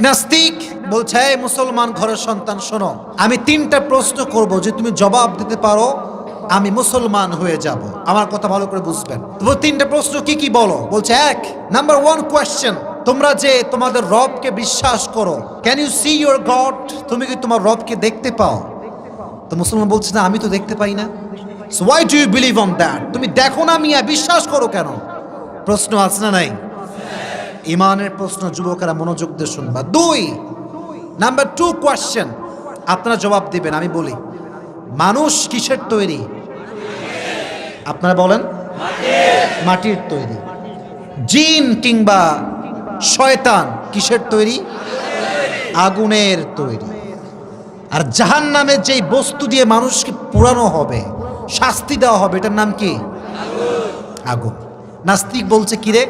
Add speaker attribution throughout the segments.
Speaker 1: নাস্তিক বলছে, এই মুসলমান ঘরের সন্তান শোনো, আমি 3টা প্রশ্ন করব, যে তুমি জবাব দিতে পারো আমি মুসলমান হয়ে যাব। আমার কথা ভালো করে বুঝবেন। তো 3টা প্রশ্ন কি কি বলো। বলছে, নাম্বার 1 কোয়েশ্চেন, তোমরা যে তোমাদের রবকে বিশ্বাস করো, can you see your God, তুমি কি তোমার রবকে দেখতে পাও? তো মুসলমান বলছে, না আমি তো দেখতে পাই না। So why do you believe on that, তুমি দেখো না মিয়া বিশ্বাস করো কেন? প্রশ্ন আছে না নাই? ইমানের প্রশ্ন, যুবকেরা মনোযোগ দিয়ে শুনবা। 2 নাম্বার 2 কোয়েশ্চেন, আপনারা জবাব দিবেন। আমি বলি, মানুষ কিসের তৈরি? আপনারা বলেন, মাটির তৈরি। জিন কিংবা শয়তান কিসের তৈরি? আগুনের তৈরি। আর জাহান্নামে যেই বস্তু দিয়ে মানুষকে পোড়ানো হবে, শাস্তি দেওয়া হবে, এটার নাম কি? আগুন। নাস্তিক বলছে, কিরে,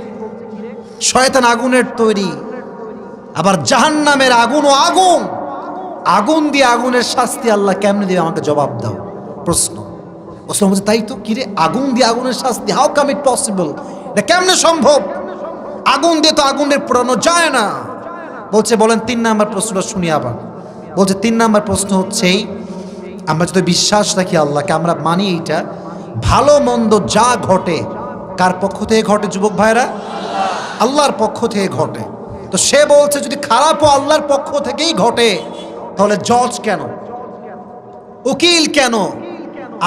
Speaker 1: শয়তান আগুনের তৈরি, আবার জাহান্নামের আগুনও আগুন, আগুন দিয়ে আগুনের শাস্তি আল্লাহ কেমনে দিবে? আমাকে জবাব দাও। প্রশ্ন। মুসলমান বলছে, তাই তো, কিরে, আগুন দিয়ে আগুনের শাস্তি, হাউ কাম ইট পসিবল, এটা কেমনে সম্ভব? আগুন দিয়ে তো আগুনের পোড়ানো যায় না। বলছে, বলেন 3 নাম্বার প্রশ্নটা শুনি আবার। বলছে 3 নাম্বার প্রশ্ন হচ্ছে, আমরা যদি বিশ্বাস রাখি আল্লাহকে, আমরা মানি এইটা, ভালো মন্দ যা ঘটে কার পক্ষ থেকে ঘটে যুবক ভাইরা? আল্লাহর পক্ষ থেকে ঘটে। তো সে বলছে, যদি খারাপও আল্লাহর পক্ষ থেকেই ঘটে, তাহলে জজ কেন, উকিল কেন,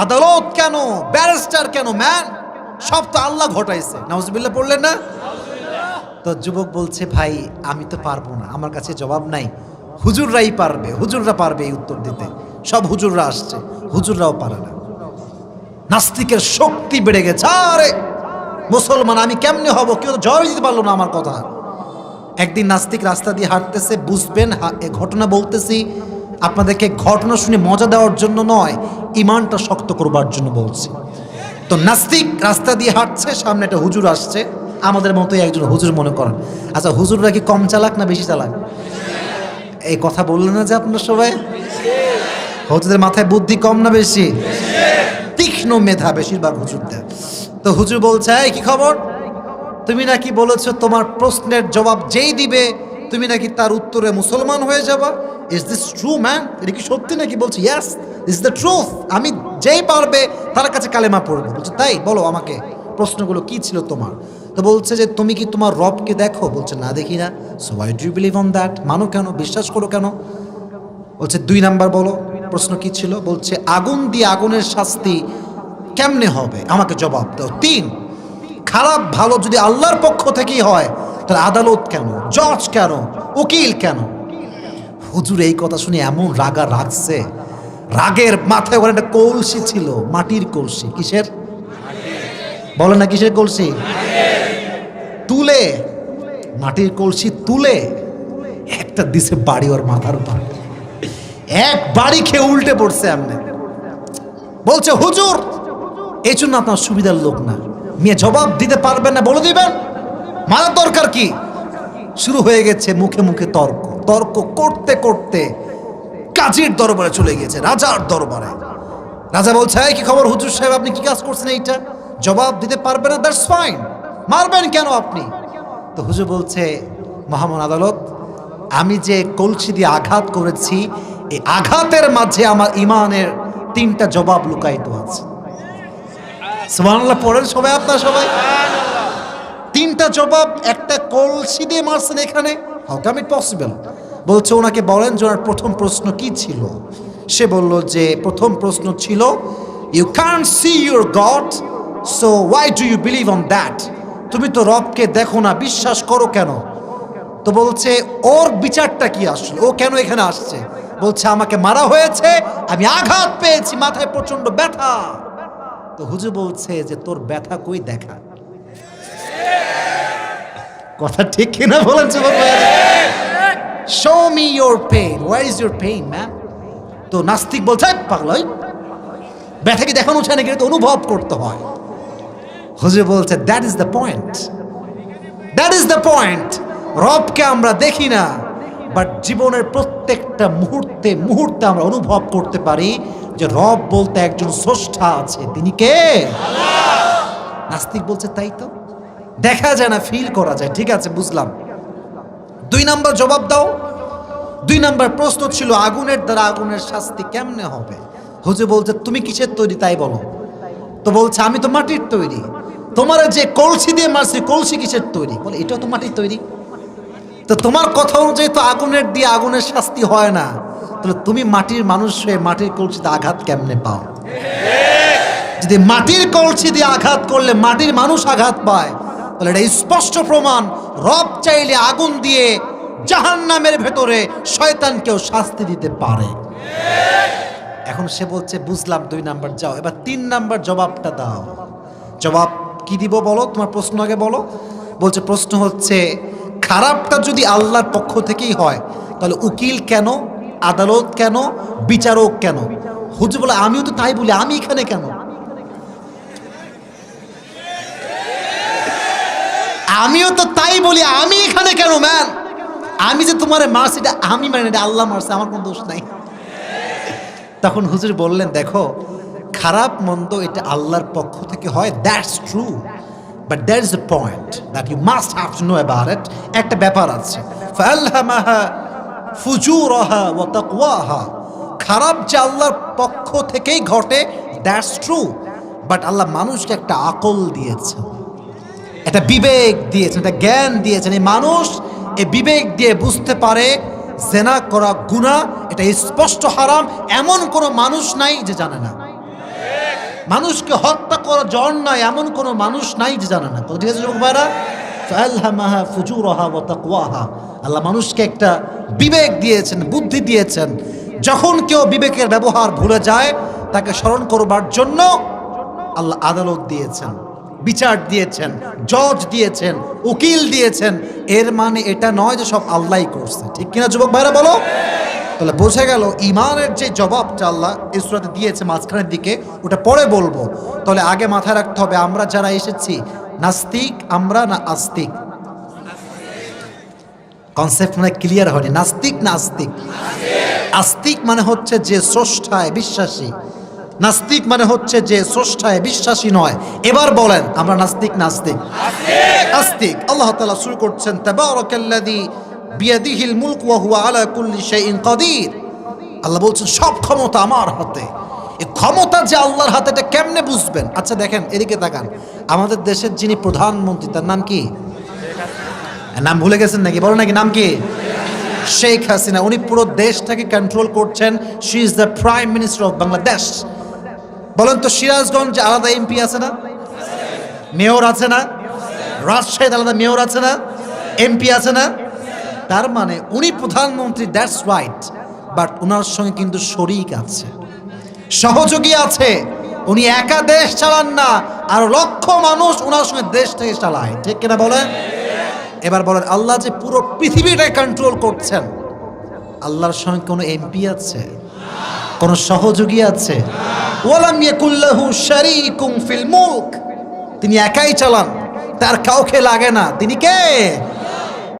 Speaker 1: আদালত কেন, ব্যারিস্টার কেন, ম্যান, সব তো আল্লাহ ঘটাইছে। নাউজুবিল্লাহ পড়লেন না? তো যুবক বলছে, ভাই আমি তো পারবো না, আমার কাছে জবাব নাই, হুজুররাই পারবে, হুজুররা পারবে এই উত্তর দিতে। সব হুজুররা আসছে, হুজুররাও পারে না। নাস্তিকের শক্তি বেড়ে গেছে। আরে মুসলমান আমি কেমনে হব, কেউ তো জবাব দিতে পারলো না আমার কথা। একদিন নাস্তিক রাস্তা দিয়ে হাঁটতেছে, বুঝবেন এ ঘটনা বলতেছি আপনাদেরকে, ঘটনা শুনে মজা দেওয়ার জন্য নয়, ইমানটা শক্ত করবার জন্য বলছি। তো নাস্তিক রাস্তা দিয়ে হাঁটছে, সামনে একটা হুজুর আসছে, আমাদের মতোই একজন হুজুর মনে করেন। আচ্ছা, হুজুররা কি কম চালাক না বেশি চালাক? এই কথা বললেন না যে আপনারা সবাই? হুজুরদের মাথায় বুদ্ধি কম না বেশি? তীক্ষ্ণ মেধা বেশিরভাগ হুজুরদের। তো হুজুর বলছে, এই কি খবর, তুমি নাকি বলেছো তোমার প্রশ্নের জবাব যেই দিবে তুমি নাকি তার উত্তরে মুসলমান হয়ে যাবা। Is this true man? এটা কি সত্যি নাকি? বলছে, yes this is the truth, আমি যেই পারবে তার কাছে কালেমা পড়বো। বলছে, তাই বলো আমাকে প্রশ্নগুলো কি ছিল তোমার? তো বলছে যে, তুমি কি তোমার রবকে দেখো? বলছে, না দেখি না। So why do you believe on that, মানো কেন, বিশ্বাস করো কেন? বলছে, 2 নাম্বার বলো, প্রশ্ন কি ছিল? বলছে, আগুন দিয়ে আগুনের শাস্তি কেমনে হবে, আমাকে জবাব দাও। 3, খারাপ ভালো যদি আল্লাহর পক্ষ থেকেই হয়, তাহলে আদালত কেন, জজ কেন, উকিল কেন? হুজুর এই কথা শুনে এমন রাগা রাগছে, রাগের মাথায় ওখানে একটা কলসি ছিল, মাটির কলসি। কিসের? বলে না কিসের কলসি? তুলে, মাটির কলসি তুলে একটা দিছে বাড়ি ওর মাথার উপর, এক বাড়ি খেয়ে উল্টে পড়ছে এমনি। বলছে, হুজুর এই জন্য আপনার সুবিধার লোক না, মেয়ে জবাব দিতে পারবেন না, বলে দিবেন, মারার দরকার কি? শুরু হয়ে গেছে মুখে মুখে তর্ক। তর্ক করতে করতে কাজীর দরবারে চলে গেছে, রাজার দরবারে। রাজা বলছে, কি খবর হুজুর সাহেব, আপনি কি কাজ করছেন এইটা? জবাব দিতে পারবেন না, দ্যাটস ফাইন, মারবেন কেন আপনি? তো হুজুর বলছে, মহামান আদালত, আমি যে কলসি দিয়ে আঘাত করেছি, এই আঘাতের মাঝে আমার ইমানের 3টা জবাব লুকায়িত আছে। সুবহানাল্লাহ পড়েন সবাই, আপনারা সবাই। 3টা জবাব, একটা কলসি দিয়ে মারছেন এখানে, হাউ কাম ইট পসিবল? বলছে, ওনাকে বলেন যে ওনার প্রথম প্রশ্ন কি ছিল। সে বলল যে প্রথম প্রশ্ন ছিল, you can't see your God, so why do you believe on that, তুমি তো রবকে দেখো না, বিশ্বাস করো কেন? তো বলছে, ওর বিচারটা কি আসলে, ও কেন এখানে আসছে? বলছে, আমাকে মারা হয়েছে, আমি আঘাত পেয়েছি, মাথায় প্রচন্ড ব্যথা। তো হুজুর বলছে যে, তোর ব্যথা কই দেখা? কথা ঠিক কিনা বলেন? Show me your pain, where is your pain man? তো নাস্তিক বলছে, পাগল, ব্যথা কি দেখানো চায় নাকি, তো অনুভব করতে হয়। হুজুর বলছে, that is the point, that is the point. রবকে আমরা দেখি না, বাট জীবনের প্রত্যেকটা মুহূর্তে মুহূর্তে আমরা অনুভব করতে পারি যে রব বলতে একজন স্রষ্টা আছে। তিনি কে? আল্লাহ। নাস্তিক বলছে, তাই তো, দেখা যায় না, ফিল করা যায়। ঠিক আছে, বুঝলাম। 2 নাম্বার জবাব দাও। 2 নাম্বার প্রশ্ন ছিল আগুনের দ্বারা আগুনের শাস্তি কেমনে হবে। হুজুর বলছে তুমি কিসের তৈরি তাই বলো। তো বলছে আমি তো মাটির তৈরি। তোমার যে কলসি দিয়ে মারছি কলসি কিসের তৈরি? বলে এটাও তো মাটির তৈরি। তো তোমার কথা অনুযায়ী তো আগুনের দিয়ে আগুনের শাস্তি হয় না, তাহলে তুমি মাটির মানুষ হয়ে মাটির কলসিতে আঘাত কেমনে পাও? যদি মাটির কলসি দিয়ে আঘাত করলে মাটির মানুষ আঘাত পায়, তাহলে এটা স্পষ্ট প্রমাণ রব চাইলে আগুন দিয়ে জাহান্নামের ভেতরে শয়তানকেও শাস্তি দিতে পারে। এখন সে বলছে বুঝলাম 2 নাম্বার যাও, এবার 3 নাম্বার জবাবটা দাও। জবাব কি দিব বলো, তোমার প্রশ্ন আগে বলো। বলছে প্রশ্ন হচ্ছে খারাপটা যদি আল্লাহর পক্ষ থেকেই হয় তাহলে উকিল কেন, আদালত কেন, বিচারক কেন? হুজুর বলে আমিও তো তাই বলি, আমি এখানে কেন? আমিও তো তাই বলি, আমি এখানে কেন ম্যান? আমি যে তোমার মারছি এটা আমি মানে এটা আল্লাহ মারছে, আমার কোনো দোষ নাই। তখন হুজুর বললেন দেখো খারাপ মন্দ এটা আল্লাহর পক্ষ থেকে হয়, that's true, but there is a point that you must have to know about it. একটা ব্যাপার আছে, ফালহামাহা ফুজুরাহা ওয়া তাকওয়াহা। খারাপ যে আল্লাহর পক্ষ থেকেই ঘটে, দ্যাটস ট্রু, বাট আল্লাহ মানুষকে একটা আকল দিয়েছে, একটা বিবেক দিয়েছেন, একটা জ্ঞান দিয়েছেন। এই মানুষ এই বিবেক দিয়ে বুঝতে পারে জেনা করা গুনাহ, এটা স্পষ্ট হারাম, এমন কোনো মানুষ নাই যে জানে না। মানুষকে হত্যা করা অন্যায়, এমন কোনো মানুষ নাই যে জানে না। ঠিক আছে যুবক ভাইরা, ফালহামাহা ফুজুরাহা ওয়া তাকওয়াহা। আল্লাহ মানুষকে একটা বিবেক দিয়েছেন, বুদ্ধি দিয়েছেন। যখন কেউ বিবেকের ব্যবহার ভুলে যায় তাকে স্মরণ করবার জন্য আল্লাহ আদালত দিয়েছেন, বিচার দিয়েছেন, জজ দিয়েছেন, উকিল দিয়েছেন। এর মানে এটা নয় যে সব আল্লাহই করছে। ঠিক কিনা যুবক ভাইরা বলো? তাহলে বোঝা গেল ইমানের যে জবাবটা আল্লাহ এই সূরাতে দিয়েছে মাঝখানের দিকে, ওটা পরে বলবো। তাহলে আগে মাথায় রাখতে হবে আমরা যারা এসেছি নাস্তিক আমরা না আস্তিক। কনসেপ্ট মানে ক্লিয়ার হয়নি। নাস্তিক না আস্তিক? আস্তিক মানে হচ্ছে যে স্রষ্টায় বিশ্বাসী, নাস্তিক মানে হচ্ছে যে স্রষ্টায় বিশ্বাসী নয়। এবার বলেন আমরা নাস্তিক না আস্তিক? আস্তিক। আল্লাহ তাআলা শুরু করছেন তাবারাকাল্লাযী বিয়াদিহিল মুলক ওয়া হুয়া আলা কুল্লি শাইইন কাদির। আল্লাহ বলছেন সব ক্ষমতা আমার হাতে। এই ক্ষমতা যে আল্লাহর হাতে এটা কেমনে বুঝবেন? আচ্ছা দেখেন এদিকে তাকান, আমাদের দেশের যিনি প্রধানমন্ত্রী তার নাম কি? নাম ভুলে গেছেন নাকি? বলো নাকি নাম কি? শেখ হাসিনা। উনি পুরো দেশটাকে কন্ট্রোল করছেন। She is the prime minister of Bangladesh. বলেন তো সিরাজগঞ্জে আলাদা এমপি আছে না? মেয়র আছে না? রাজশাহীতে আলাদা মেয়র আছে না? এমপি আছে না? তার মানে উনি প্রধানমন্ত্রী, দ্যাটস রাইট, বাট ওনার সঙ্গে কিন্তু শরিক আছে, সহযোগী আছে। উনি একা দেশ চালান না, আর লক্ষ মানুষ ওনার সঙ্গে দেশটাকে চালায়। ঠিক কিনা বলেন? এবার বলেন আল্লাহ যে পুরো পৃথিবীটাকে কন্ট্রোল করছেন, আল্লাহর সঙ্গে কোনো এমপি আছে, কোন সহযোগী আছে? ওয়ালাম ইয়াকুল্লাহু শারীকুম ফিল মুলক। তিনি একাই চালান, তার কাউকে লাগে না। তিনি কে?